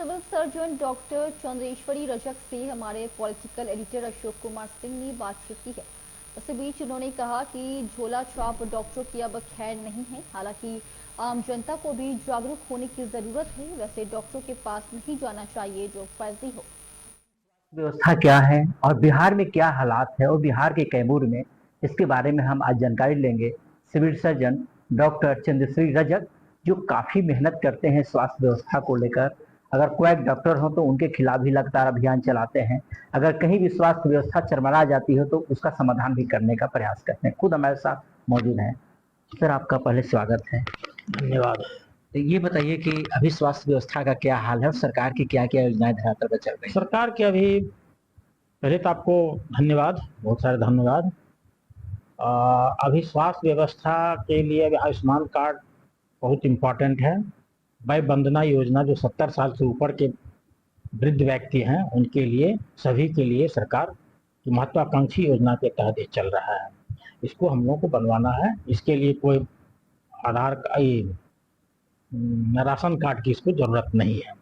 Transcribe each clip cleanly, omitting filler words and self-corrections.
Civil surgeon doctor Chandreshwari Rajak से हमारे political editor Ashok Kumar Singh ने बातचीत की है। इसी बीच उन्होंने कहा कि झोला छाप डॉक्टरों की अब खैर नहीं है। हालांकि आम जनता को भी जागरूक होने की जरूरत है। वैसे डॉक्टरों के पास नहीं जाना चाहिए जो फर्जी हो। व्यवस्था क्या है और बिहार में क्या हालात है और बिहार के कैमूर में, इसके बारे में हम आज जानकारी लेंगे सिविल सर्जन डॉक्टर चंद्रश्री रजक, जो काफी मेहनत करते हैं स्वास्थ्य व्यवस्था को लेकर। अगर कोई एक डॉक्टर हो तो उनके खिलाफ भी लगातार अभियान चलाते हैं। अगर कहीं भी स्वास्थ्य व्यवस्था चरमरा जाती हो तो उसका समाधान भी करने का प्रयास करते हैं। खुद हमारे साथ मौजूद हैं। सर, आपका पहले स्वागत है। धन्यवाद। तो ये बताइए कि अभी स्वास्थ्य व्यवस्था का क्या हाल है और सरकार की क्या क्या योजनाएं धरातल पर चल रही हैं। सरकार के अभी पहले तो आपको धन्यवाद, बहुत सारे धन्यवाद। अभी स्वास्थ्य व्यवस्था के लिए अभी आयुष्मान कार्ड बहुत इम्पोर्टेंट है। वय वंदना योजना जो 70 साल से ऊपर के वृद्ध व्यक्ति हैं उनके लिए, सभी के लिए सरकार की महत्वाकांक्षी योजना के तहत ये चल रहा है। इसको हम लोग को बनवाना है। इसके लिए कोई आधार राशन कार्ड की इसको जरूरत नहीं है।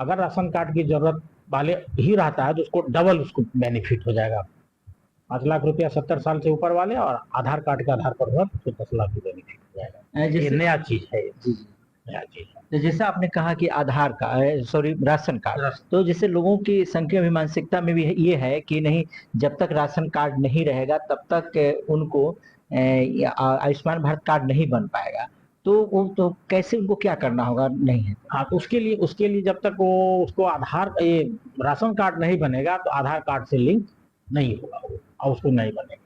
अगर राशन कार्ड की जरूरत वाले ही रहता है तो उसको डबल उसको बेनिफिट हो जाएगा। 5 लाख रुपया 70 साल से ऊपर वाले और आधार कार्ड के आधार पर हुआ तो 10 लाख की बेनिफिट हो जाएगा। ये नया चीज है। जी, नया चीज है। तो जैसे आपने कहा कि आधार कार्ड, सॉरी, राशन कार्ड, तो जैसे लोगों की संख्या भी, मानसिकता में भी ये है कि नहीं, जब तक राशन कार्ड नहीं रहेगा तब तक उनको आयुष्मान भारत कार्ड नहीं बन पाएगा। तो वो तो कैसे, उनको क्या करना होगा? नहीं है हाँ, तो उसके लिए जब तक वो उसको ये राशन कार्ड नहीं बनेगा तो आधार कार्ड से लिंक नहीं होगा वो, और उसको नहीं बनेगा।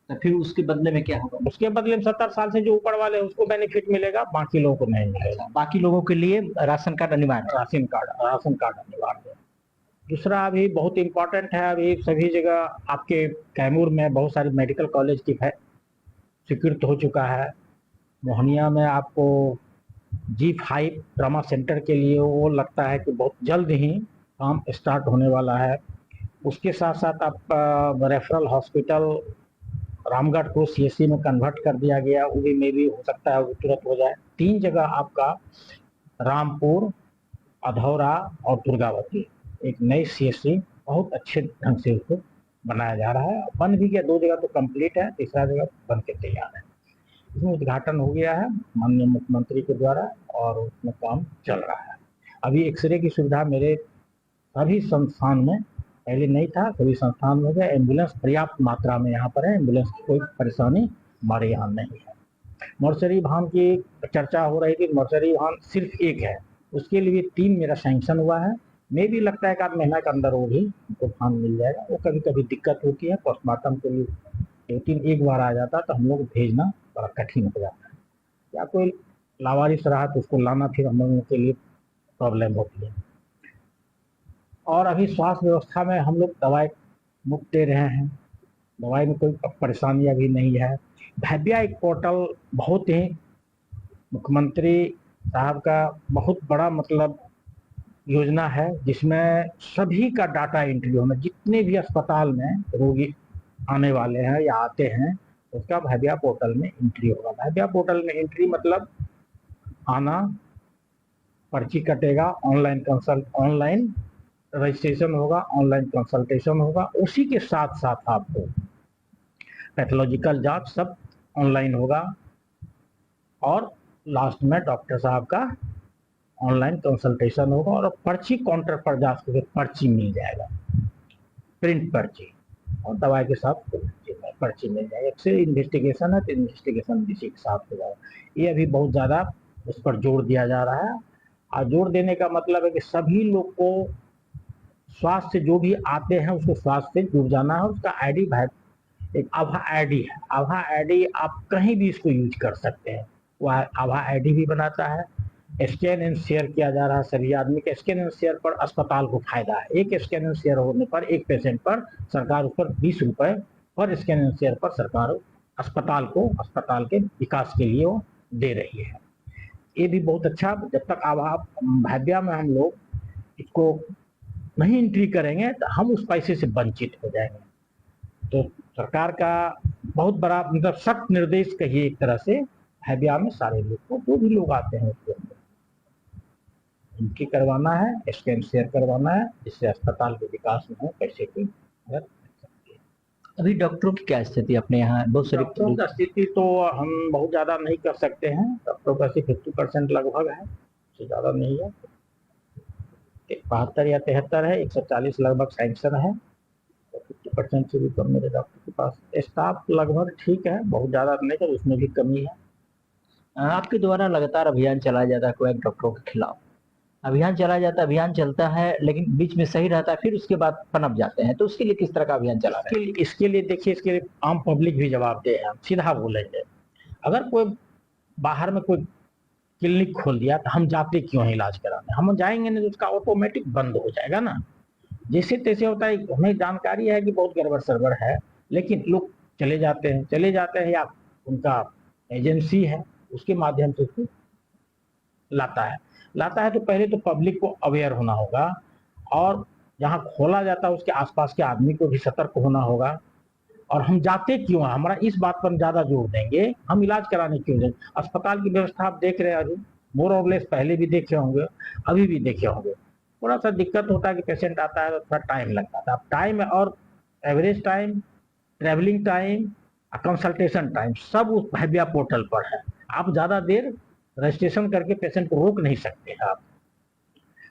तो फिर उसके बदले में क्या होगा? उसके बदले में 70 साल से जो ऊपर वाले हैं उसको बेनिफिट मिलेगा, बाकी लोगों को नहीं मिलेगा। बाकी लोगों के लिए राशन कार्ड अनिवार्य है। राशन कार्ड अनिवार्य है। दूसरा अभी बहुत इम्पोर्टेंट है, अभी सभी जगह आपके कैमूर में बहुत सारी मेडिकल कॉलेज की स्वीकृत हो चुका है। मोहनिया में आपको G5 ट्रामा सेंटर के लिए वो लगता है कि बहुत जल्द ही काम स्टार्ट होने वाला है। उसके साथ साथ आपका रेफरल हॉस्पिटल रामगढ़ को CSC में कन्वर्ट कर दिया गया, वो भी मे भी हो सकता है वो तुरंत हो जाए। 3 जगह आपका रामपुर, अधौरा और दुर्गावती एक नई CSC बहुत अच्छे ढंग से उसको बनाया जा रहा है। बन भी गया, 2 जगह तो कंप्लीट है, तीसरा जगह बन के तैयार है। इसमें उद्घाटन हो गया है माननीय मुख्यमंत्री के द्वारा और उसमें काम चल रहा है। अभी एक्सरे की सुविधा मेरे सभी संस्थान में पहले नहीं था, सभी संस्थान में है। एम्बुलेंस पर्याप्त मात्रा में यहाँ पर है, एम्बुलेंस की कोई परेशानी हमारे यहाँ नहीं है। मोर्चरी वाहन की चर्चा हो रही थी, मोर्चरी वाहन सिर्फ एक है, उसके लिए 3 मेरा सैंक्शन हुआ है। मैं भी लगता है कि आध महीना के अंदर वो भी वाहन मिल जाएगा। वो कभी कभी दिक्कत होती है, पोस्टमार्टम के लिए 2-3 एक बार आ जाता तो हम लोग भेजना बड़ा कठिन हो जाता है, या कोई लावारिस रहा तो उसको लाना फिर हम लोगों के लिए प्रॉब्लम होती है। और अभी स्वास्थ्य व्यवस्था में हम लोग दवाई मुफ्त दे रहे हैं, दवाई में कोई परेशानी अभी नहीं है। भव्या एक पोर्टल बहुत ही मुख्यमंत्री साहब का बहुत बड़ा मतलब योजना है, जिसमें सभी का डाटा एंट्री होना, जितने भी अस्पताल में रोगी आने वाले हैं या आते हैं उसका भव्या पोर्टल में एंट्री होगा। भव्या पोर्टल में एंट्री मतलब आना, पर्ची कटेगा, ऑनलाइन रजिस्ट्रेशन होगा, ऑनलाइन कंसल्टेशन होगा। उसी के साथ साथ आपको पैथोलॉजिकल जांच सब ऑनलाइन होगा और लास्ट में डॉक्टर साहब का ऑनलाइन कंसल्टेशन होगा और पर्ची काउंटर पर जाकर पर्ची मिल जाएगा, प्रिंट पर्ची, और दवाई के साथ पर्ची मिल जाएगी। एक्सरे इन्वेस्टिगेशन है तो इन्वेस्टिगेशन इसी के साथ हो जाएगा। ये अभी बहुत ज़्यादा उस पर जोर दिया जा रहा है। और जोर देने का मतलब है कि सभी लोग को स्वास्थ्य से जो भी आते हैं उसको स्वास्थ्य से जुड़ जाना है। उसका आईडी एक आभा आईडी है, आभा आईडी आप कहीं भी इसको यूज कर सकते हैं। वह आभा आईडी भी बनाता है, स्कैन एंड शेयर किया जा रहा है सभी आदमी के। स्कैन एंड शेयर पर अस्पताल को फायदा है। एक स्कैन एंड शेयर होने पर एक पेशेंट पर सरकार उस पर 20 रुपए पर स्कैन एंड शेयर पर सरकार अस्पताल के विकास के लिए वो दे रही है। ये भी बहुत अच्छा। जब तक आभा भाग्या में हम लोग इसको नहीं एंट्री करेंगे तो हम उस पैसे से वंचित हो जाएंगे। तो सरकार का बहुत बड़ा मतलब सख्त निर्देश कहिए एक तरह से, भाग्या में सारे लोग को, जो भी लोग आते हैं उसके अंदर उनकी करवाना है, स्कैन शेयर करवाना है, जिससे अस्पताल के विकास में हो पैसे की मदद मिल सकती है। अभी डॉक्टरों की क्या स्थिति अपने यहाँ? बहुत सारी डॉक्टरों का स्थिति तो हम बहुत ज़्यादा नहीं कर सकते हैं, डॉक्टरों का सिर्फ 50% लगभग है, उससे ज़्यादा नहीं है। 72 या 73 है, 140 लगभग सैंक्शन है, 50% से भी कम मेरे डॉक्टर के पास। स्टाफ लगभग ठीक है, बहुत ज़्यादा नहीं है, उसमें भी कमी है। आपके द्वारा लगातार अभियान चलाया जाता है कोवैक्स डॉक्टरों के खिलाफ, अभियान चलाया जाता है, अभियान चलता है लेकिन बीच में सही रहता है, फिर उसके बाद पनप जाते हैं, तो उसके लिए किस तरह का अभियान चला रहे हैं? इसके लिए देखिए, इसके लिए आम पब्लिक भी जवाबदेह है। सीधा बोलेंगे, अगर कोई बाहर में कोई क्लिनिक खोल दिया तो हम जाते क्यों हैं इलाज कराने? हम जाएंगे नहीं तो उसका ऑटोमेटिक बंद हो जाएगा ना। जैसे तैसे होता है, हमें जानकारी है कि बहुत गड़बड़ सड़बड़ है, लेकिन लोग चले जाते हैं या उनका एजेंसी है उसके माध्यम से उसको लाता है तो पहले तो पब्लिक को अवेयर होना होगा, और जहाँ खोला जाता है उसके आसपास के आदमी को भी सतर्क होना होगा। और हम जाते क्यों हैं, हमारा इस बात पर ज्यादा जोर देंगे, हम इलाज कराने क्यों जाएंगे। अस्पताल की व्यवस्था आप देख रहे हैं, अभी मोर और लेस पहले भी देखे होंगे, अभी भी देखे होंगे। थोड़ा सा दिक्कत होता है कि पेशेंट आता है तो थोड़ा टाइम लगता था। अब टाइम और average time, travelling time, consultation time सब उस भव्या पोर्टल पर है। आप ज़्यादा देर रजिस्ट्रेशन करके पेशेंट को रोक नहीं सकते हैं। आप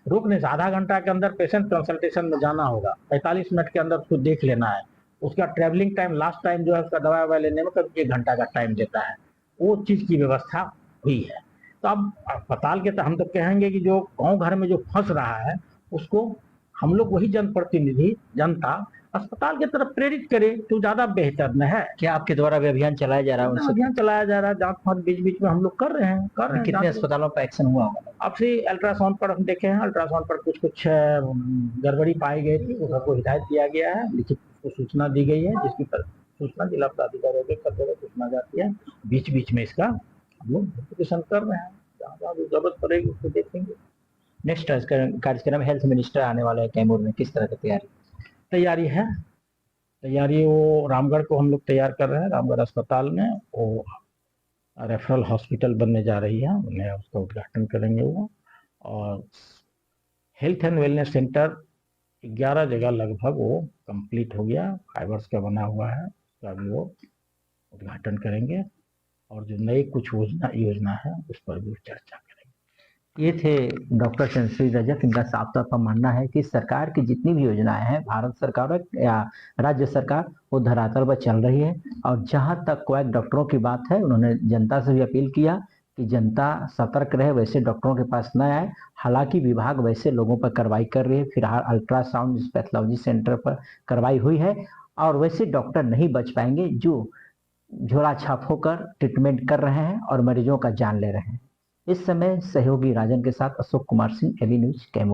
रोक नहीं, आधा घंटा के अंदर पेशेंट कंसल्टेशन में जाना होगा, 45 मिनट के अंदर उसको देख लेना है। उसका ट्रेवलिंग टाइम, लास्ट टाइम जो है उसका दवा लेने में करीब 1 घंटा का टाइम देता है, वो चीज़ की व्यवस्था हुई है। तो अब अस्पताल के तो हम तो कहेंगे कि जो गाँव घर में जो फंस रहा है उसको हम लोग वही जनप्रतिनिधि, जनता अस्पताल की तरफ प्रेरित करे तो ज्यादा बेहतर न है। क्या आपके द्वारा भी अभियान चलाया जा रहा है उनसे? अभियान चलाया जा रहा है, जांच फांच बीच बीच में हम लोग कर रहे हैं कितने अस्पतालों पर एक्शन हुआ होगा? अब से अल्ट्रासाउंड पर हम देखे हैं, अल्ट्रासाउंड पर कुछ गड़बड़ी पाई गई थी, वो सबको हिदायत दिया गया है, लिखित को सूचना दी गई है, जिसकी सूचना जिला प्राधिकारियों के खाते सूचना जाती है। बीच बीच में इसका हम लोग नोटिफिकेशन कर रहे हैं, जहाँ जरूरत पड़ेगी उसको देखेंगे। नेक्स्ट कार्यक्रम हेल्थ मिनिस्टर आने वाले हैं कैमूर में, किस तरह की तैयारी वो रामगढ़ को हम लोग तैयार कर रहे हैं। रामगढ़ अस्पताल में वो रेफरल हॉस्पिटल बनने जा रही है, उन्हें उसका उद्घाटन करेंगे वो। और हेल्थ एंड वेलनेस सेंटर 11 जगह लगभग वो कंप्लीट हो गया, फाइबर्स का बना हुआ है, उसका भी वो उद्घाटन करेंगे। और जो नई कुछ योजना है उस पर भी चर्चा करेंगे। ये थे डॉक्टर चंद्रश्री रजक। इनका साफ तौर पर मानना है कि सरकार की जितनी भी योजनाएं हैं, भारत सरकार या राज्य सरकार, वो धरातल पर चल रही है। और जहां तक कोवैक्स डॉक्टरों की बात है, उन्होंने जनता से भी अपील किया कि जनता सतर्क रहे, वैसे डॉक्टरों के पास न आए। हालांकि विभाग वैसे लोगों पर कार्रवाई कर रही है, फिलहाल अल्ट्रासाउंड पैथोलॉजी सेंटर पर कार्रवाई हुई है, और वैसे डॉक्टर नहीं बच पाएंगे जो झोला छाप होकर ट्रीटमेंट कर रहे हैं और मरीजों का जान ले रहे हैं। इस समय सहयोगी राजन के साथ अशोक कुमार सिंह, एबी न्यूज कैमूर।